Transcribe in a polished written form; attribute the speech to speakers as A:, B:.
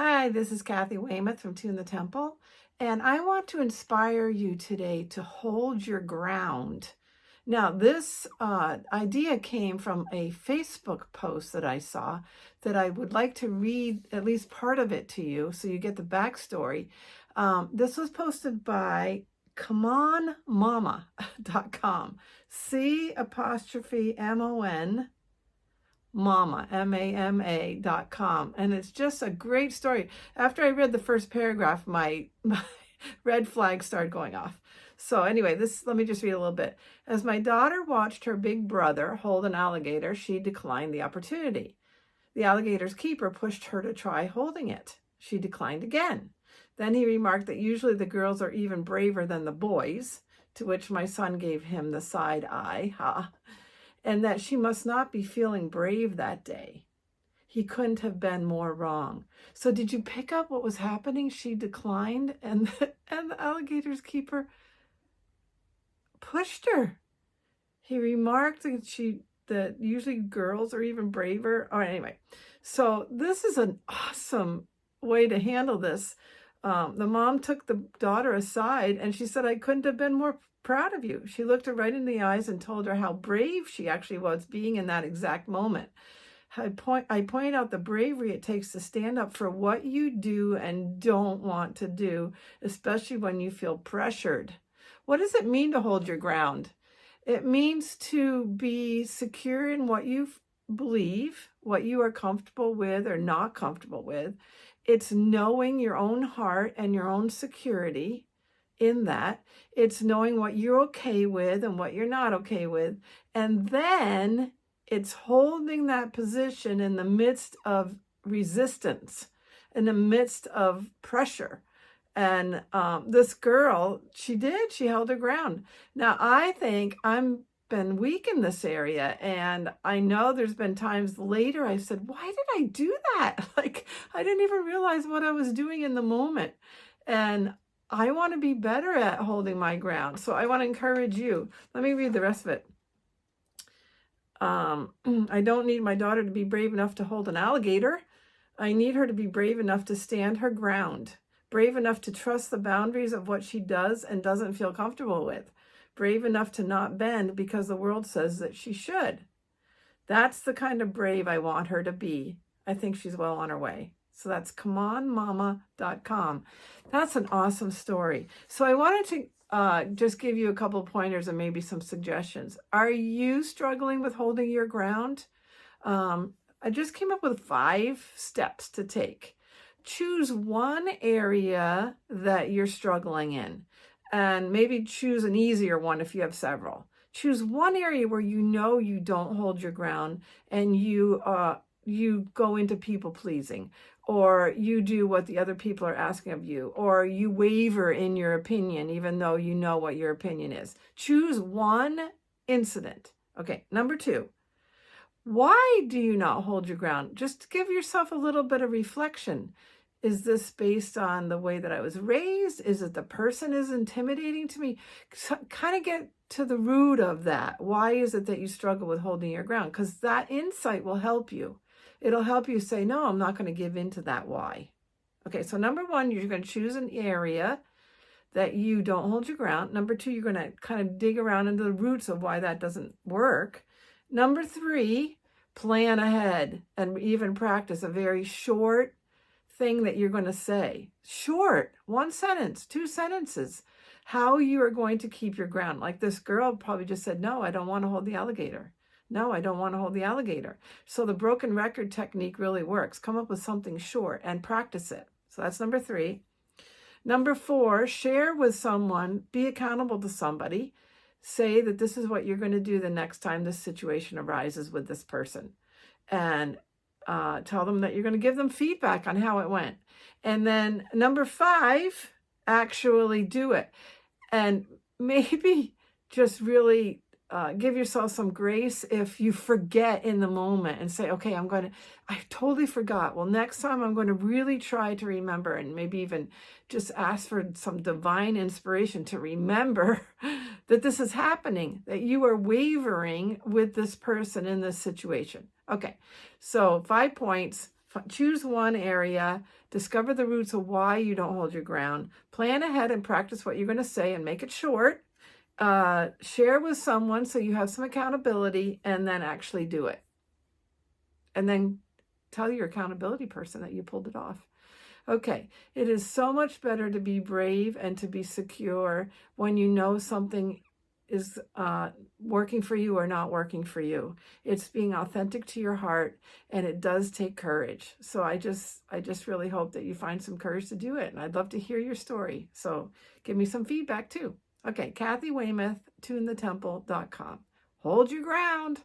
A: Hi, this is Kathy Weymouth from Tune the Temple, and I want to inspire you today to hold your ground. Now, this idea came from a Facebook post that I saw that I would like to read at least part of it to you so you get the backstory. This was posted by ComeOnMama.com, C''MON Mama, MAMA.com. And it's just a great story. After I read the first paragraph, my red flag started going off. So anyway, let me just read a little bit. As my daughter watched her big brother hold an alligator, she declined the opportunity. The alligator's keeper pushed her to try holding it. She declined again. Then he remarked that usually the girls are even braver than the boys, to which my son gave him the side eye, and that she must not be feeling brave that day. He couldn't have been more wrong. So did you pick up what was happening? She declined, and the alligator's keeper pushed her. He remarked that usually girls are even braver. Oh, anyway, so this is an awesome way to handle this. The mom took the daughter aside and she said, "I couldn't have been more proud of you." She looked her right in the eyes and told her how brave she actually was being in that exact moment. I point out the bravery it takes to stand up for what you do and don't want to do, especially when you feel pressured. What does it mean to hold your ground? It means to be secure in what you believe, what you are comfortable with or not comfortable with. It's knowing your own heart and your own security in that. It's knowing what you're okay with and what you're not okay with. And then it's holding that position in the midst of resistance, in the midst of pressure. And this girl, she held her ground. Now, I think I'm been weak in this area, and I know there's been times later I said, why did I do that? Like, I didn't even realize what I was doing in the moment. And I want to be better at holding my ground. So I want to encourage you. Let me read the rest of it. I don't need my daughter to be brave enough to hold an alligator. I need her to be brave enough to stand her ground, brave enough to trust the boundaries of what she does and doesn't feel comfortable with, brave enough to not bend because the world says that she should. That's the kind of brave I want her to be. I think she's well on her way. So that's ComeOnMama.com. That's an awesome story. So I wanted to just give you a couple pointers and maybe some suggestions. Are you struggling with holding your ground? I just came up with 5 steps to take. Choose one area that you're struggling in, and maybe choose an easier one if you have several. Choose one area where you know you don't hold your ground and you go into people pleasing, or you do what the other people are asking of you, or you waver in your opinion even though you know what your opinion is. Choose one incident. Okay, number 2. Why do you not hold your ground? Just give yourself a little bit of reflection. Is this based on the way that I was raised? Is it the person is intimidating to me? So, kind of get to the root of that. Why is it that you struggle with holding your ground? Because that insight will help you. It'll help you say, no, I'm not going to give in to that why. Okay, so number 1, you're going to choose an area that you don't hold your ground. Number 2, you're going to kind of dig around into the roots of why that doesn't work. Number 3, plan ahead and even practice a very short thing that you're going to say. Short, 1 sentence, 2 sentences, how you are going to keep your ground. Like this girl probably just said, no, I don't want to hold the alligator. No, I don't want to hold the alligator. So the broken record technique really works. Come up with something short and practice it. So that's number 3. Number 4, share with someone, be accountable to somebody. Say that this is what you're going to do the next time this situation arises with this person. And tell them that you're going to give them feedback on how it went. And then number 5, actually do it. And maybe just really give yourself some grace if you forget in the moment and say, okay, I totally forgot. Well, next time I'm going to really try to remember, and maybe even just ask for some divine inspiration to remember that this is happening, that you are wavering with this person in this situation. Okay, so 5 points. Choose one area, discover the roots of why you don't hold your ground, plan ahead and practice what you're going to say and make it short. Share with someone so you have some accountability, and then actually do it. And then tell your accountability person that you pulled it off. Okay, it is so much better to be brave and to be secure when you know something is working for you or not working for you. It's being authentic to your heart, and it does take courage. So I just really hope that you find some courage to do it. And I'd love to hear your story. So give me some feedback too. Okay, Kathy Weymouth, tunethetemple.com. Hold your ground.